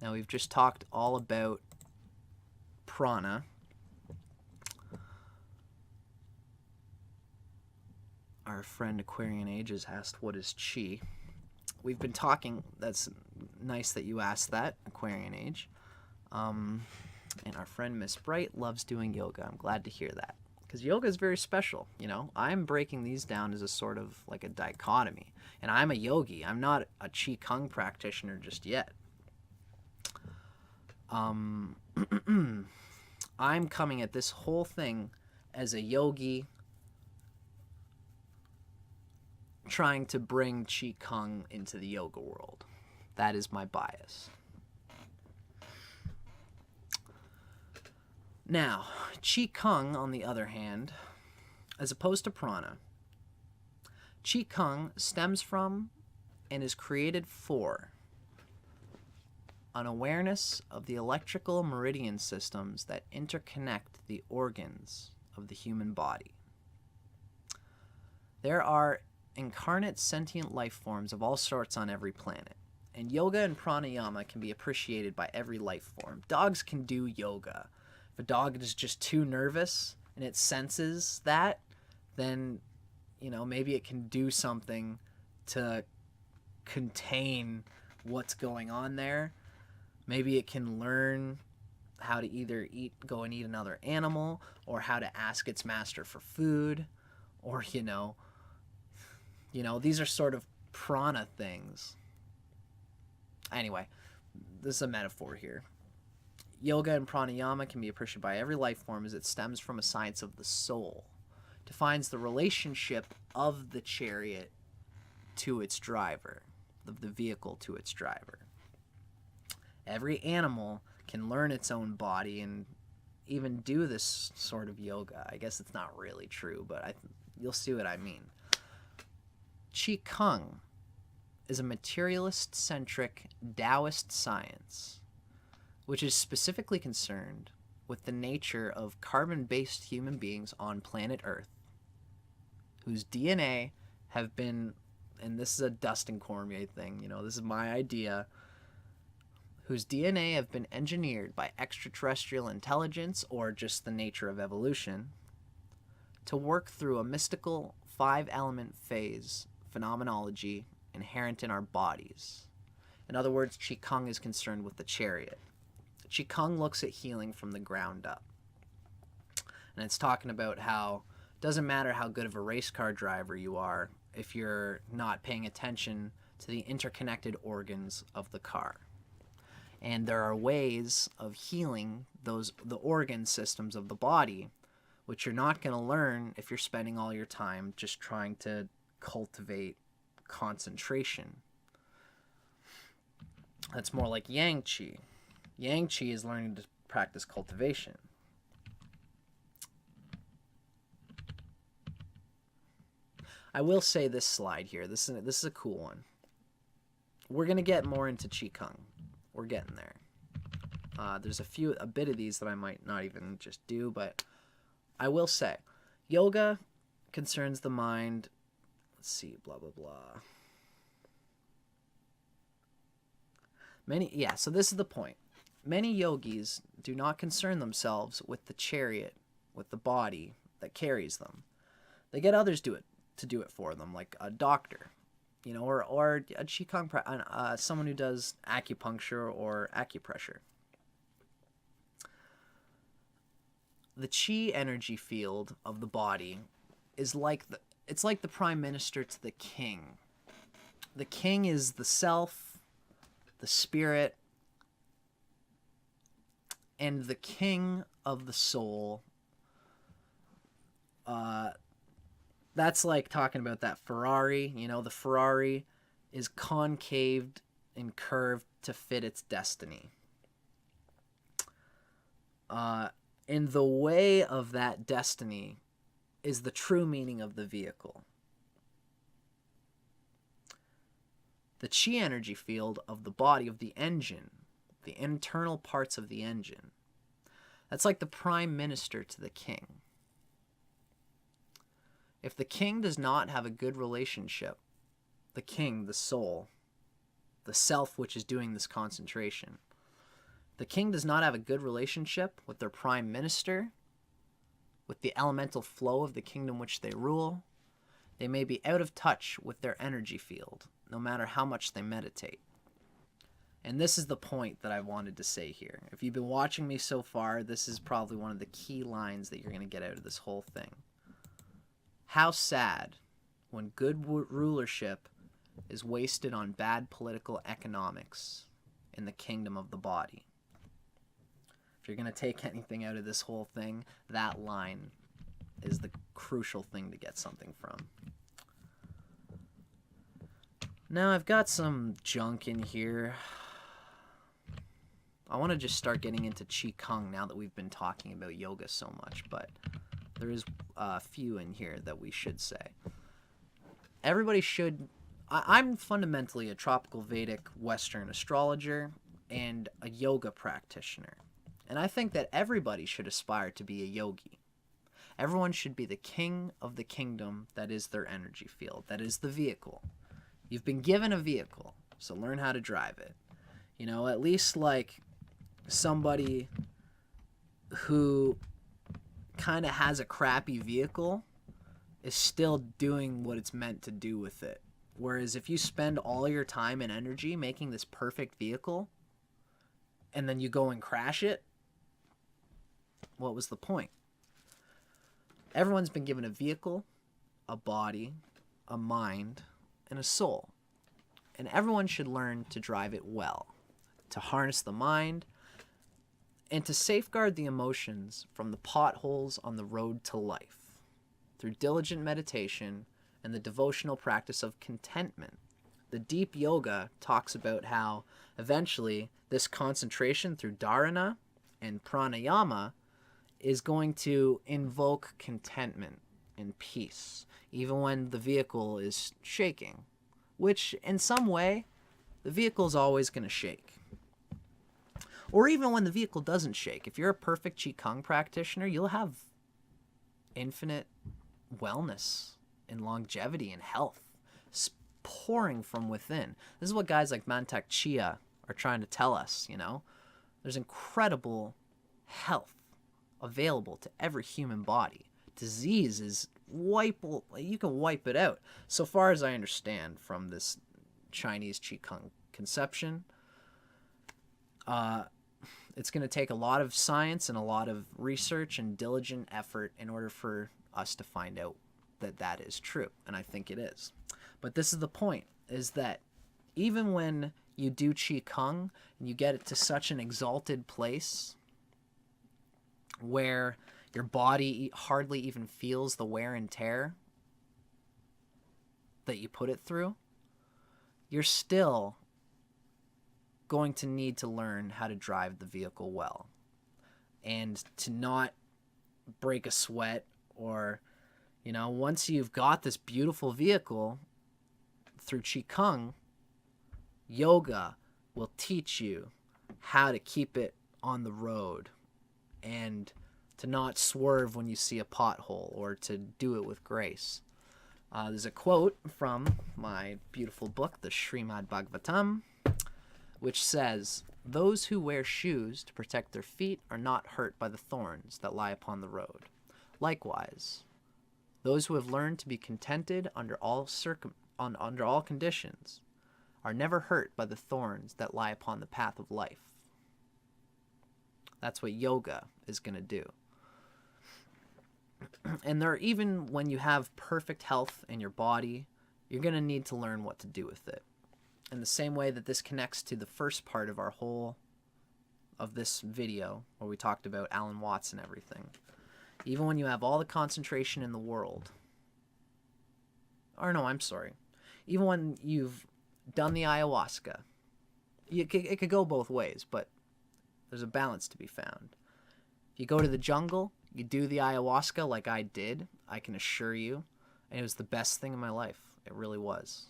Now, we've just talked all about prana. Our friend Aquarian Ages asked, what is chi? We've been talking, that's nice that you asked that, Aquarian Age. And our friend Miss Bright loves doing yoga. I'm glad to hear that. Because yoga is very special, you know. I'm breaking these down as a sort of like a dichotomy. And I'm a yogi. I'm not a Qigong practitioner just yet. I'm coming at this whole thing as a yogi trying to bring Qigong into the yoga world. That is my bias. Now, Qigong, on the other hand, as opposed to prana, Qigong stems from and is created for an awareness of the electrical meridian systems that interconnect the organs of the human body. There are incarnate sentient life forms of all sorts on every planet, and yoga and pranayama can be appreciated by every life form. Dogs can do yoga. If a dog is just too nervous and it senses that, then, you know, maybe it can do something to contain what's going on there. Maybe it can learn how to either go and eat another animal, or how to ask its master for food, or, you know, these are sort of prana things. Anyway, this is a metaphor here. Yoga and pranayama can be appreciated by every life form as it stems from a science of the soul. It defines the relationship of the chariot to its driver, of the vehicle to its driver. Every animal can learn its own body and even do this sort of yoga. I guess it's not really true, but you'll see what I mean. Qigong is a materialist-centric Taoist science which is specifically concerned with the nature of carbon-based human beings on planet Earth, whose DNA have been, and this is a Dustin Cormier thing, you know, this is my idea, whose DNA have been engineered by extraterrestrial intelligence or just the nature of evolution to work through a mystical 5-element phase phenomenology inherent in our bodies. In other words, Qigong is concerned with the chariot. Qigong looks at healing from the ground up. And it's talking about how it doesn't matter how good of a race car driver you are if you're not paying attention to the interconnected organs of the car. And there are ways of healing the organ systems of the body, which you're not going to learn if you're spending all your time just trying to cultivate concentration. That's more like Yang Qi. Yang Qi is learning to practice cultivation. I will say this slide here. This is a cool one. We're going to get more into Qigong. We're getting there. There's a bit of these that I might not even just do, but I will say, yoga concerns the mind. Let's see, blah, blah, blah. So this is the point. Many yogis do not concern themselves with the chariot, with the body that carries them. They get others to do it for them, like a doctor, you know, or a Qigong, someone who does acupuncture or acupressure. The Qi energy field of the body is like it's like the prime minister to the king. The king is the self, the spirit, and the king of the soul. That's like talking about that Ferrari. You know, the Ferrari is concaved and curved to fit its destiny. In the way of that destiny is the true meaning of the vehicle. The Qi energy field of the body, of the engine, the internal parts of the engine. That's like the prime minister to the king. If the king does not have a good relationship, the king, the soul, the self which is doing this concentration, The king does not have a good relationship with their prime minister, with the elemental flow of the kingdom which they rule. They may be out of touch with their energy field, no matter how much they meditate. And this is the point that I wanted to say here. If you've been watching me so far, this is probably one of the key lines that you're going to get out of this whole thing. How sad when good rulership is wasted on bad political economics in the kingdom of the body. If you're going to take anything out of this whole thing, that line is the crucial thing to get something from. Now I've got some junk in here. I want to just start getting into Qigong now that we've been talking about yoga so much, but there is a few in here that we should say. Everybody should... I'm fundamentally a tropical Vedic Western astrologer and a yoga practitioner. And I think that everybody should aspire to be a yogi. Everyone should be the king of the kingdom that is their energy field, that is the vehicle. You've been given a vehicle, so learn how to drive it. You know, at least like somebody who kind of has a crappy vehicle is still doing what it's meant to do with it. Whereas if you spend all your time and energy making this perfect vehicle and then you go and crash it, what was the point? Everyone's been given a vehicle, a body, a mind, and a soul. And everyone should learn to drive it well, to harness the mind, and to safeguard the emotions from the potholes on the road to life through diligent meditation and the devotional practice of contentment. The deep yoga talks about how eventually this concentration through dharana and pranayama is going to invoke contentment and peace, even when the vehicle is shaking, which in some way, the vehicle is always going to shake. Or even when the vehicle doesn't shake. If you're a perfect Qigong practitioner, you'll have infinite wellness and longevity and health pouring from within. This is what guys like Mantak Chia are trying to tell us, you know. There's incredible health available to every human body. Disease is wipeable. You can wipe it out. So far as I understand from this Chinese Qigong conception, it's going to take a lot of science and a lot of research and diligent effort in order for us to find out that that is true. And I think it is. But this is the point, is that even when you do Qigong and you get it to such an exalted place where your body hardly even feels the wear and tear that you put it through, you're still going to need to learn how to drive the vehicle well and to not break a sweat, or, you know, once you've got this beautiful vehicle through Qigong, yoga will teach you how to keep it on the road and to not swerve when you see a pothole, or to do it with grace. There's a quote from my beautiful book, the Srimad Bhagavatam, which says, "Those who wear shoes to protect their feet are not hurt by the thorns that lie upon the road. Likewise, those who have learned to be contented under all conditions are never hurt by the thorns that lie upon the path of life." That's what yoga is going to do. And even when you have perfect health in your body, you're going to need to learn what to do with it. In the same way that this connects to the first part of of this video, where we talked about Alan Watts and everything. Even when you have all the concentration in the world, or no, I'm sorry, even when you've done the ayahuasca, it could go both ways, but there's a balance to be found. If you go to the jungle, you do the ayahuasca like I did, I can assure you, and it was the best thing in my life. It really was.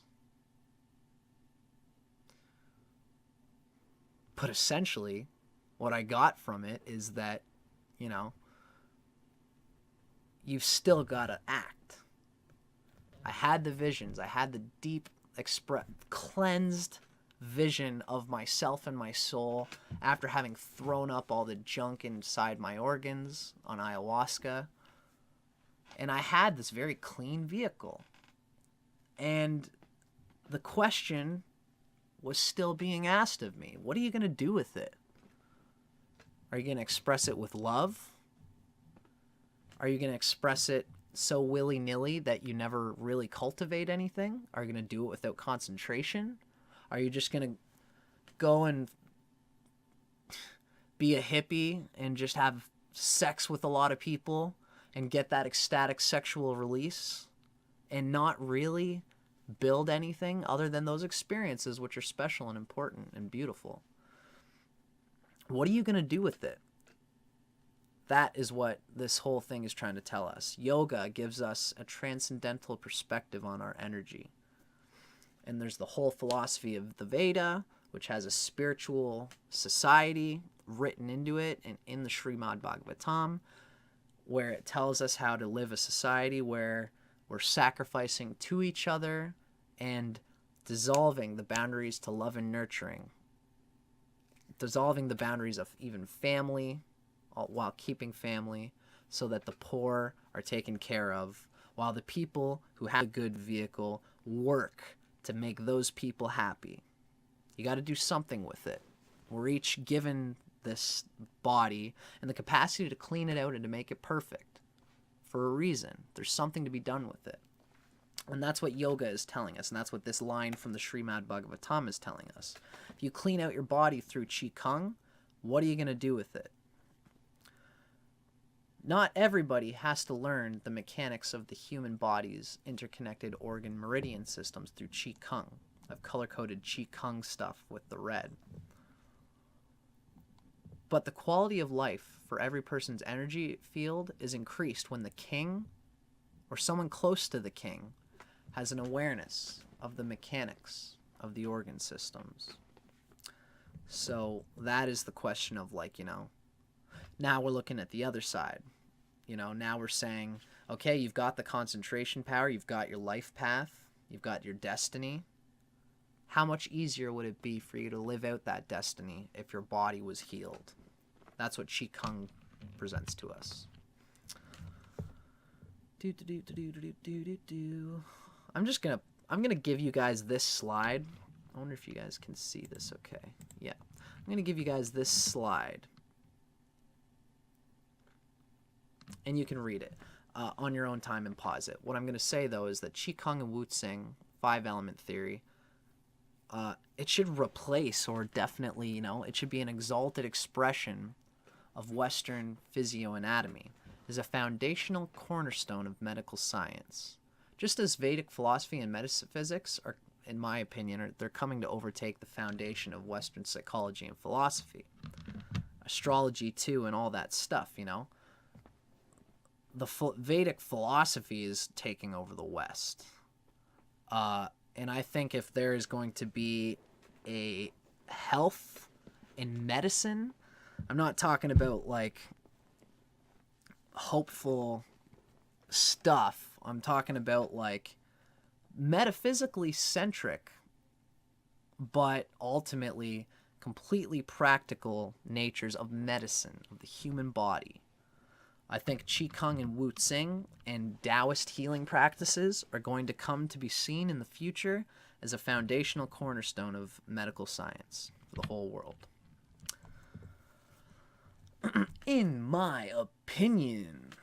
But essentially, what I got from it is that, you know, you've still got to act. I had the visions. I had the deep, cleansed vision of myself and my soul after having thrown up all the junk inside my organs on ayahuasca. And I had this very clean vehicle. And the question was still being asked of me. What are you going to do with it? Are you going to express it with love? Are you going to express it so willy-nilly that you never really cultivate anything? Are you going to do it without concentration? Are you just going to go and be a hippie and just have sex with a lot of people and get that ecstatic sexual release and not really build anything other than those experiences, which are special and important and beautiful? What are you going to do with it? That is what this whole thing is trying to tell us. Yoga gives us a transcendental perspective on our energy. And there's the whole philosophy of the Veda, which has a spiritual society written into it and in the Srimad Bhagavatam, where it tells us how to live a society where we're sacrificing to each other and dissolving the boundaries to love and nurturing. Dissolving the boundaries of even family while keeping family, so that the poor are taken care of, while the people who have a good vehicle work to make those people happy. You got to do something with it. We're each given this body and the capacity to clean it out and to make it perfect for a reason. There's something to be done with it. And that's what yoga is telling us, and that's what this line from the Srimad Bhagavatam is telling us. If you clean out your body through Qigong, what are you going to do with it? Not everybody has to learn the mechanics of the human body's interconnected organ meridian systems through Qigong. I've color-coded Qigong stuff with the red. But the quality of life for every person's energy field is increased when the king or someone close to the king has an awareness of the mechanics of the organ systems. So that is the question of, like, now we're looking at the other side. Now we're saying, okay, you've got the concentration power, you've got your life path, you've got your destiny. How much easier would it be for you to live out that destiny if your body was healed? That's what Qigong presents to us. I'm gonna give you guys this slide. I wonder if you guys can see this okay. Yeah. I'm gonna give you guys this slide. And you can read it on your own time and pause it. What I'm gonna say though is that Qigong and Wu-Tsing, 5-element theory, it should replace, or definitely, it should be an exalted expression of Western physioanatomy, is a foundational cornerstone of medical science. Just as Vedic philosophy and metaphysics are, in my opinion, they're coming to overtake the foundation of Western psychology and philosophy. Astrology, too, and all that stuff, The Vedic philosophy is taking over the West. And I think if there is going to be a health in medicine, I'm not talking about, like, hopeful stuff. I'm talking about, like, metaphysically centric, but ultimately completely practical natures of medicine, of the human body. I think Qigong and Wu-Tsing and Taoist healing practices are going to come to be seen in the future as a foundational cornerstone of medical science for the whole world. In my opinion.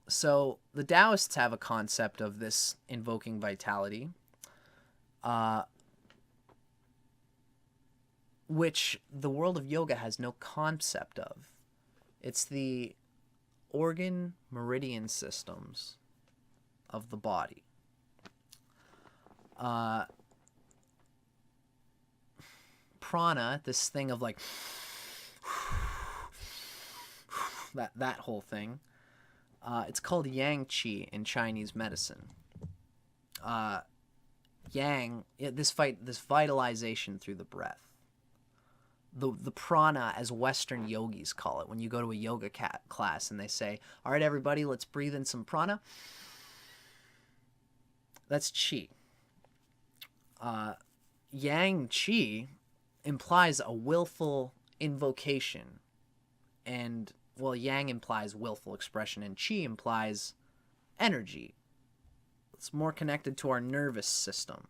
So the Taoists have a concept of this invoking vitality, which the world of yoga has no concept of. It's the organ meridian systems of the body. Prana, this thing of, like, that whole thing. It's called yang qi in Chinese medicine. Yang, this vitalization through the breath. The prana, as Western yogis call it, when you go to a yoga class and they say, all right, everybody, let's breathe in some prana. That's qi. Yang Qi implies a willful invocation, and well, Yang implies willful expression, and Qi implies energy. It's more connected to our nervous system.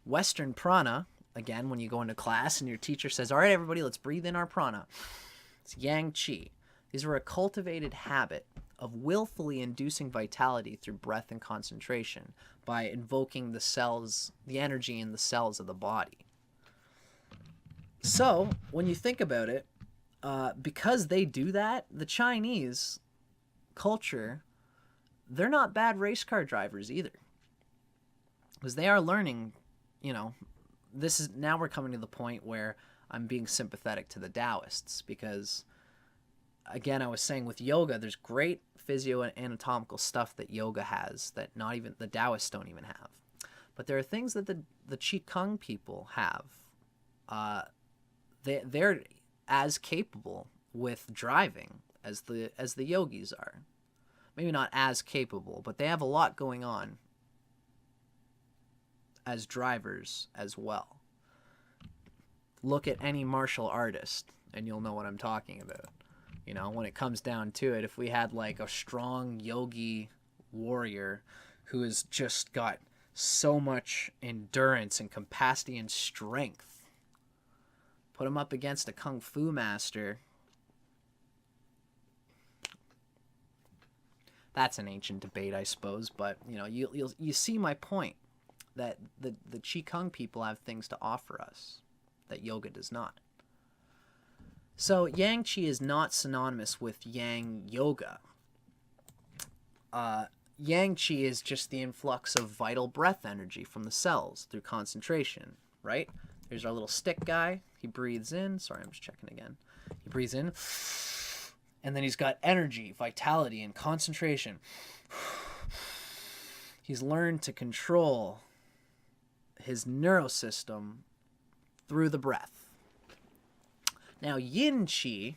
Western prana, again, when you go into class and your teacher says, all right, everybody, let's breathe in our prana. It's Yang Qi. These are a cultivated habit of willfully inducing vitality through breath and concentration by invoking the cells, the energy in the cells of the body. So, when you think about it, because they do that, the Chinese culture, they're not bad race car drivers either. Because they are learning, you know, now we're coming to the point where I'm being sympathetic to the Taoists, because again, I was saying with yoga, there's great physio and anatomical stuff that yoga has that not even the Taoists don't even have. But there are things that the Qigong people have. They're as capable with driving as the yogis are. Maybe not as capable, but they have a lot going on as drivers as well. Look at any martial artist and you'll know what I'm talking about. You know, when it comes down to it, if we had like a strong yogi warrior who has just got so much endurance and capacity and strength, put him up against a kung fu master, that's an ancient debate, I suppose, but you know, you see my point, that the Qigong people have things to offer us that yoga does not. So Yang Qi is not synonymous with Yang Yoga. Yang Qi is just the influx of vital breath energy from the cells through concentration, right? Here's our little stick guy. He breathes in. Sorry, I'm just checking again. He breathes in. And then he's got energy, vitality, and concentration. He's learned to control his neurosystem through the breath. Now, Yin Qi,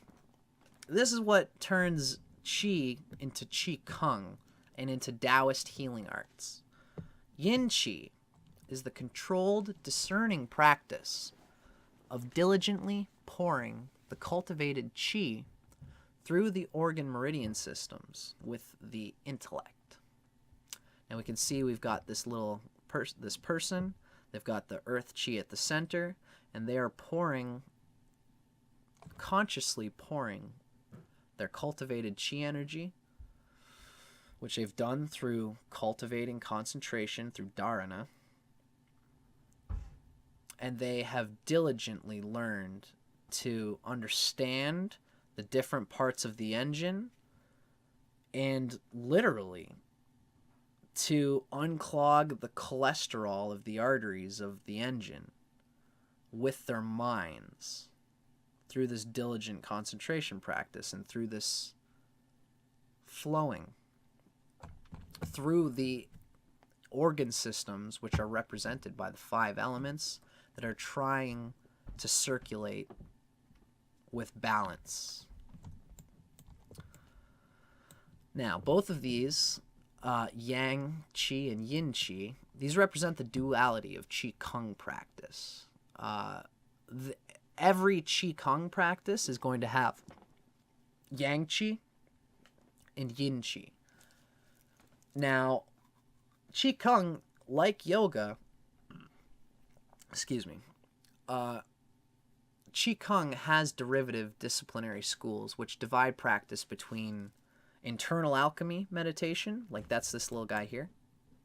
this is what turns Qi into Qigong and into Taoist healing arts. Yin Qi is the controlled, discerning practice of diligently pouring the cultivated Qi through the organ meridian systems with the intellect. And we can see we've got this little this person. They've got the earth Qi at the center, and they are consciously pouring their cultivated Qi energy, which they've done through cultivating concentration through dharana, and they have diligently learned to understand the different parts of the engine and literally to unclog the cholesterol of the arteries of the engine with their minds through this diligent concentration practice and through this flowing through the organ systems, which are represented by the 5 elements that are trying to circulate with balance. Now, both of these, Yang Qi and Yin Qi, these represent the duality of Qigong practice. Every Qigong practice is going to have Yang Qi and Yin Qi. Now, Qigong, like yoga, Qigong has derivative disciplinary schools which divide practice between internal alchemy meditation, like that's this little guy here,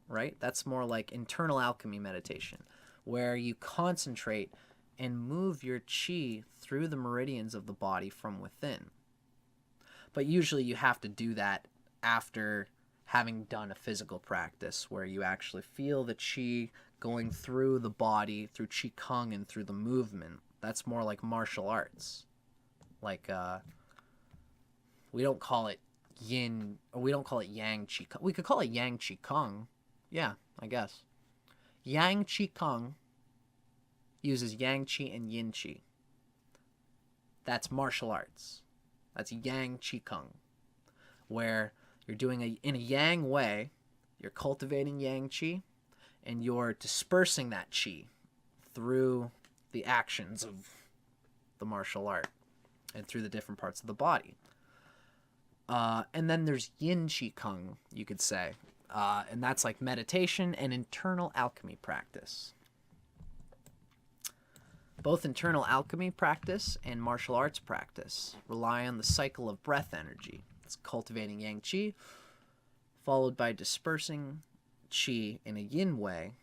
right? That's more like internal alchemy meditation, where you concentrate and move your Qi through the meridians of the body from within. But usually you have to do that after having done a physical practice where you actually feel the Qi going through the body, through Qigong and through the movement. That's more like martial arts. Like, we don't call it yin, or we don't call it yang Qigong. We could call it yang Qigong. Yeah, I guess. Yang Qigong uses Yang Qi and Yin Qi. That's martial arts. That's Yang Qigong, where You're doing in a yang way. You're cultivating yang qi, and you're dispersing that qi through the actions of the martial art and through the different parts of the body. And then there's yin qigong, you could say. And that's like meditation and internal alchemy practice. Both internal alchemy practice and martial arts practice rely on the cycle of breath energy. It's cultivating yang qi, followed by dispersing qi in a yin way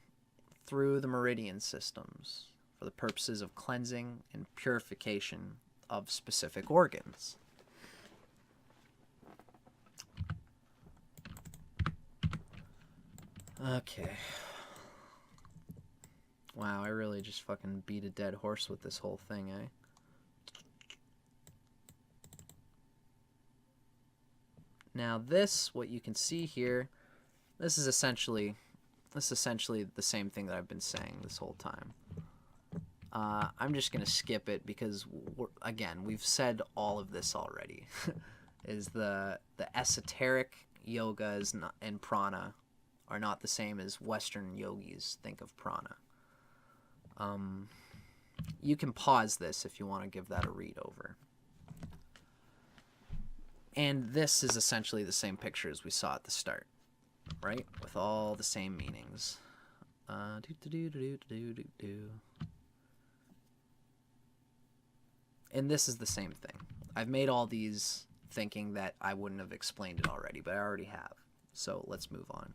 through the meridian systems for the purposes of cleansing and purification of specific organs. Okay. Wow, I really just fucking beat a dead horse with this whole thing, eh? Now this, what you can see here, this is essentially the same thing that I've been saying this whole time. I'm just going to skip it because, again, we've said all of this already. Is the esoteric yogas and prana are not the same as Western yogis think of prana. You can pause this if you want to give that a read over. And this is essentially the same picture as we saw at the start, right? With all the same meanings. And this is the same thing. I've made all these thinking that I wouldn't have explained it already, but I already have. So let's move on.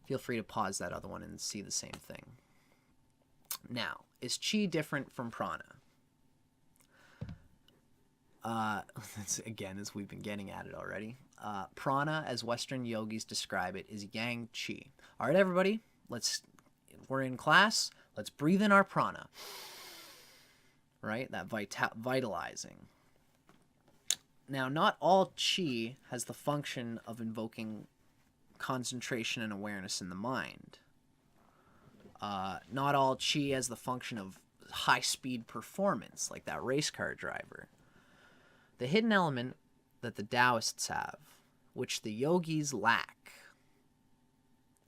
Feel free to pause that other one and see the same thing. Now, is qi different from prana? Again, as we've been getting at it already. Prana, as Western yogis describe it, is yang qi. All right, everybody, we're in class. Let's breathe in our prana. Right? That vitalizing. Now, not all qi has the function of invoking concentration and awareness in the mind. Not all qi has the function of high-speed performance, like that race car driver. The hidden element that the Taoists have, which the yogis lack,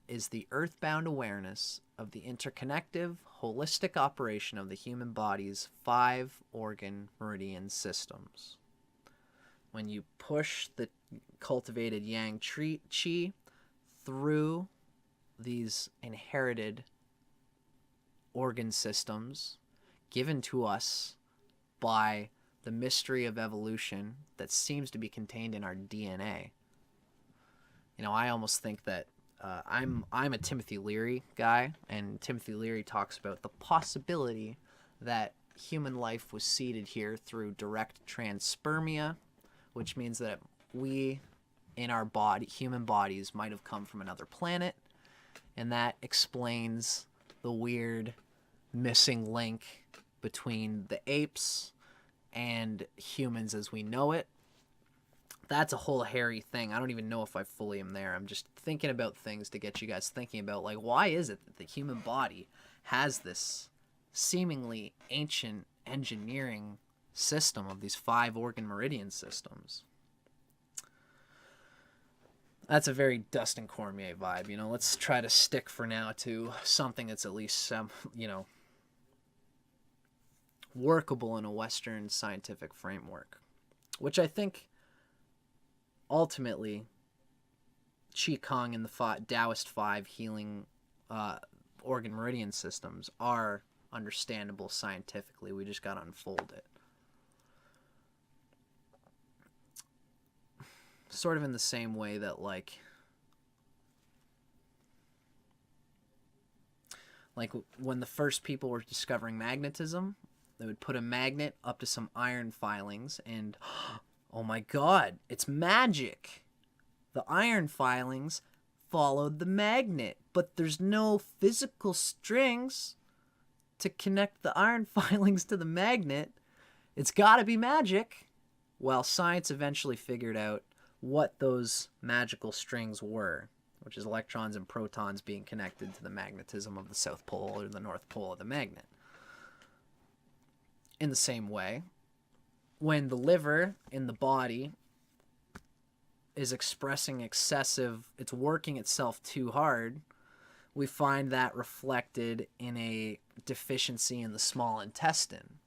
is the earthbound awareness of the interconnective, holistic operation of the human body's 5 organ meridian systems. When you push the cultivated yang qi through these inherited organ systems given to us by the mystery of evolution that seems to be contained in our DNA. You know, I almost think that I'm a Timothy Leary guy, and Timothy Leary talks about the possibility that human life was seeded here through direct transpermia, which means that we in our human bodies might have come from another planet, and that explains the weird missing link between the apes and humans as we know it. That's a whole hairy thing. I don't even know if I fully am there. I'm just thinking about things to get you guys thinking about, like, why is it that the human body has this seemingly ancient engineering system of these 5 organ meridian systems? That's a very Dustin Cormier vibe, you know. Let's try to stick for now to something that's at least workable in a Western scientific framework, which I think ultimately Qigong and the Taoist 5 healing organ meridian systems are understandable scientifically. We just got to unfold it. Sort of in the same way that like when the first people were discovering magnetism, they would put a magnet up to some iron filings and oh my god, it's magic. The iron filings followed the magnet, but there's no physical strings to connect the iron filings to the magnet. It's got to be magic. Well, science eventually figured out what those magical strings were, which is electrons and protons being connected to the magnetism of the South Pole or the North Pole of the magnet. In the same way, when the liver in the body is expressing excessive, it's working itself too hard, we find that reflected in a deficiency in the small intestine.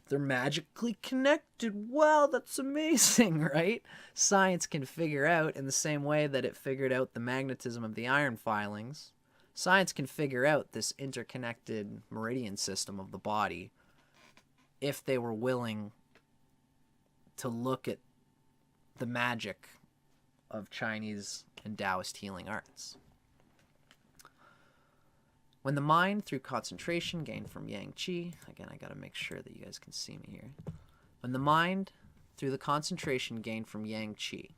They're magically connected. Wow, that's amazing, right? Science can figure out, in the same way that it figured out the magnetism of the iron filings, science can figure out this interconnected meridian system of the body if they were willing to look at the magic of Chinese and Taoist healing arts. When the mind, through concentration, gained from yang qi, again, I got to make sure that you guys can see me here. When the mind, through the concentration gained from yang qi,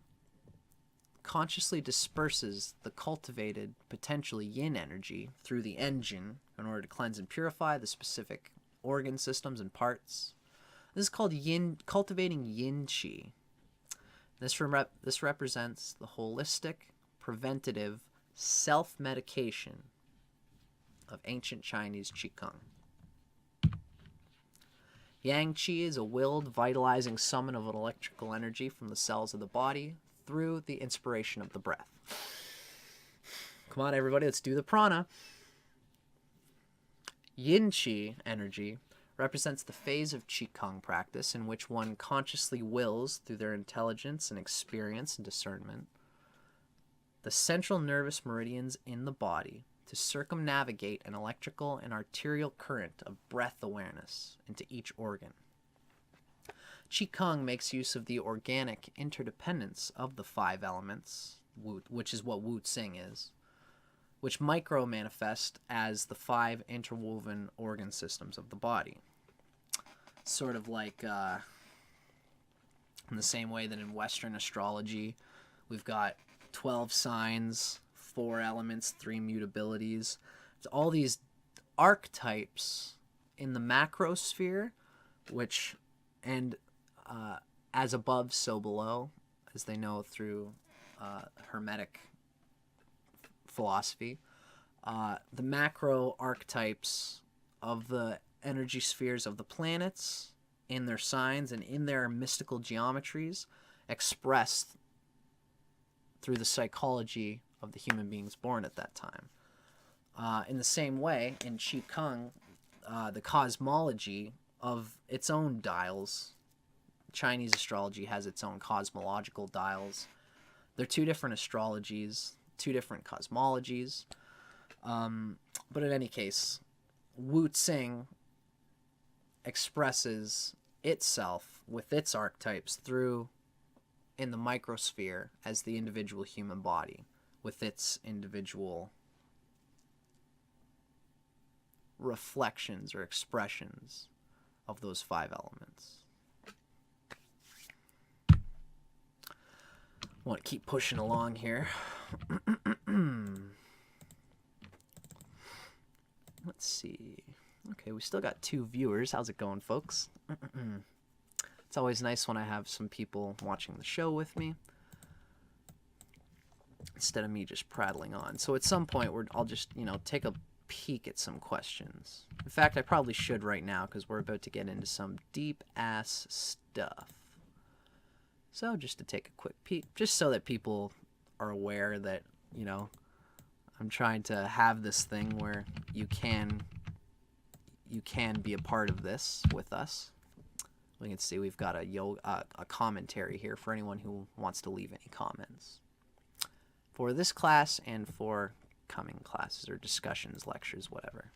consciously disperses the cultivated, potentially yin energy through the engine in order to cleanse and purify the specific organ systems and parts. This is called yin, cultivating yin qi. This represents the holistic, preventative self-medication of ancient Chinese Qigong. Yang Qi is a willed, vitalizing summon of an electrical energy from the cells of the body through the inspiration of the breath. Come on, everybody, let's do the prana. Yin Qi energy represents the phase of Qigong practice in which one consciously wills, through their intelligence and experience and discernment, the central nervous meridians in the body to circumnavigate an electrical and arterial current of breath awareness into each organ. Qigong makes use of the organic interdependence of the 5 elements, which is what Wu Tsing is, which micro-manifest as the 5 interwoven organ systems of the body. Sort of like in the same way that in Western astrology, we've got 12 signs, 4 elements, 3 mutabilities. It's all these archetypes in the macrosphere, which, and as above, so below, as they know through Hermetic philosophy. The macro archetypes of the energy spheres of the planets in their signs and in their mystical geometries expressed through the psychology of the human beings born at that time. In the same way, in Qigong, the cosmology of its own dials, Chinese astrology has its own cosmological dials. They're 2 different astrologies, 2 different cosmologies. But in any case, Wu Tsing expresses itself with its archetypes through in the microsphere as the individual human body with its individual reflections or expressions of those 5 elements. I want to keep pushing along here. Let's see. Okay, we still got 2 viewers. How's it going, folks? It's always nice when I have some people watching the show with me instead of me just prattling on. So at some point, I'll just, take a peek at some questions. In fact, I probably should right now because we're about to get into some deep-ass stuff. So just to take a quick peek, just so that people are aware that, I'm trying to have this thing where you can be a part of this with us. We can see we've got a commentary here for anyone who wants to leave any comments for this class and for coming classes or discussions, lectures, whatever.